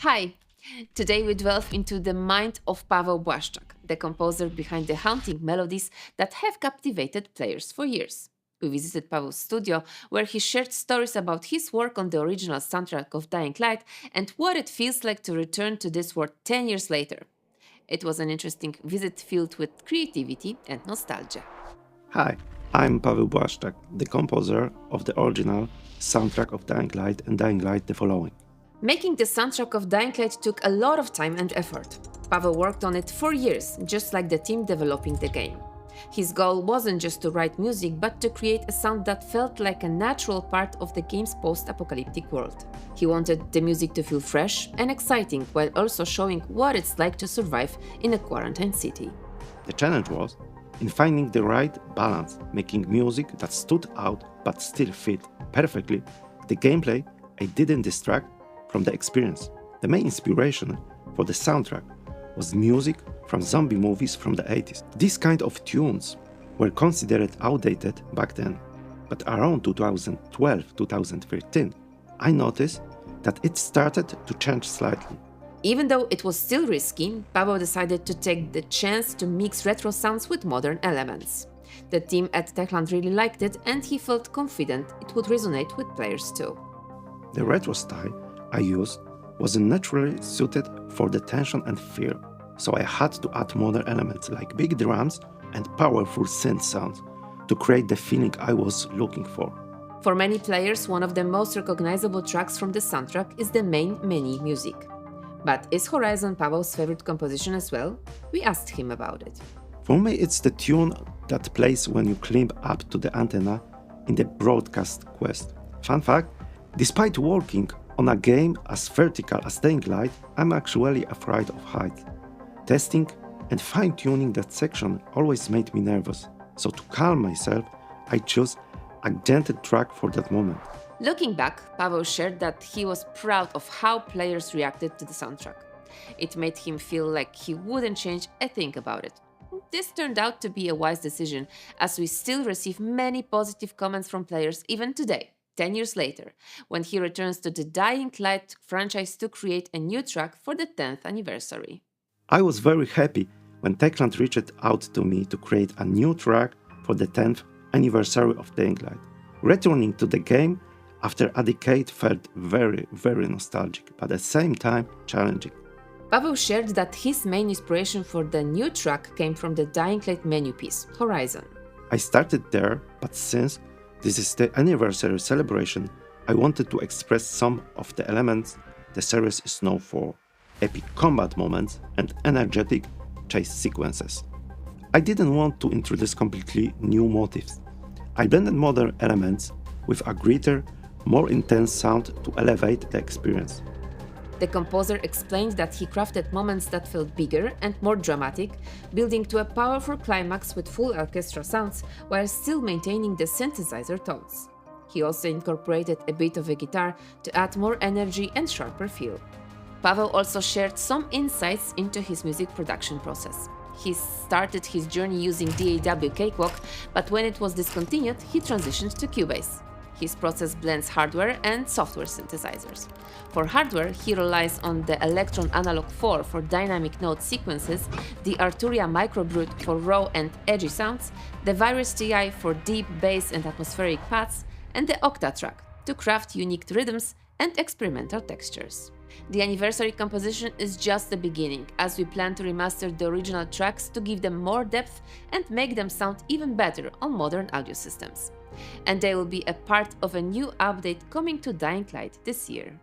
Hi! Today we delve into the mind of Paweł Blaszczak, the composer behind the haunting melodies that have captivated players for years. We visited Paweł's studio, where he shared stories about his work on the original soundtrack of Dying Light and what it feels like to return to this world 10 years later. It was an interesting visit filled with creativity and nostalgia. Hi, I'm Paweł Blaszczak, the composer of the original soundtrack of Dying Light and Dying Light the Following. Making the soundtrack of Dying Light took a lot of time and effort. Paweł worked on it for years, just like the team developing the game. His goal wasn't just to write music, but to create a sound that felt like a natural part of the game's post-apocalyptic world. He wanted the music to feel fresh and exciting, while also showing what it's like to survive in a quarantine city. The challenge was in finding the right balance, making music that stood out but still fit perfectly the gameplay and didn't distract from the experience. The main inspiration for the soundtrack was music from zombie movies from the 80s. These kind of tunes were considered outdated back then, but around 2012-2013, I noticed that it started to change slightly. Even though it was still risky, Paweł decided to take the chance to mix retro sounds with modern elements. The team at Techland really liked it, and he felt confident it would resonate with players too. The retro style I used wasn't naturally suited for the tension and fear, so I had to add modern elements like big drums and powerful synth sounds to create the feeling I was looking for. For many players, one of the most recognizable tracks from the soundtrack is the main menu music. But is Horizon Paweł's favorite composition as well? We asked him about it. For me, it's the tune that plays when you climb up to the antenna in the broadcast quest. Fun fact, despite working on a game as vertical as Dying Light, I'm actually afraid of height. Testing and fine-tuning that section always made me nervous, so to calm myself, I chose a gentle track for that moment. Looking back, Paweł shared that he was proud of how players reacted to the soundtrack. It made him feel like he wouldn't change a thing about it. This turned out to be a wise decision, as we still receive many positive comments from players even today, 10 years later, when he returns to the Dying Light franchise to create a new track for the 10th anniversary. I was very happy when Techland reached out to me to create a new track for the 10th anniversary of Dying Light. Returning to the game after a decade felt very nostalgic, but at the same time challenging. Paweł shared that his main inspiration for the new track came from the Dying Light menu piece, Horizon. I started there, but since this is the anniversary celebration, I wanted to express some of the elements the series is known for: epic combat moments and energetic chase sequences. I didn't want to introduce completely new motifs. I blended modern elements with a greater, more intense sound to elevate the experience. The composer explained that he crafted moments that felt bigger and more dramatic, building to a powerful climax with full orchestral sounds while still maintaining the synthesizer tones. He also incorporated a bit of a guitar to add more energy and sharper feel. Paweł also shared some insights into his music production process. He started his journey using DAW Cakewalk, but when it was discontinued, he transitioned to Cubase. His process blends hardware and software synthesizers. For hardware, he relies on the Electron Analog 4 for dynamic note sequences, the Arturia Microbrute for raw and edgy sounds, the Virus TI for deep bass and atmospheric pads, and the Octatrack to craft unique rhythms and experimental textures. The anniversary composition is just the beginning, as we plan to remaster the original tracks to give them more depth and make them sound even better on modern audio systems. And they will be a part of a new update coming to Dying Light this year.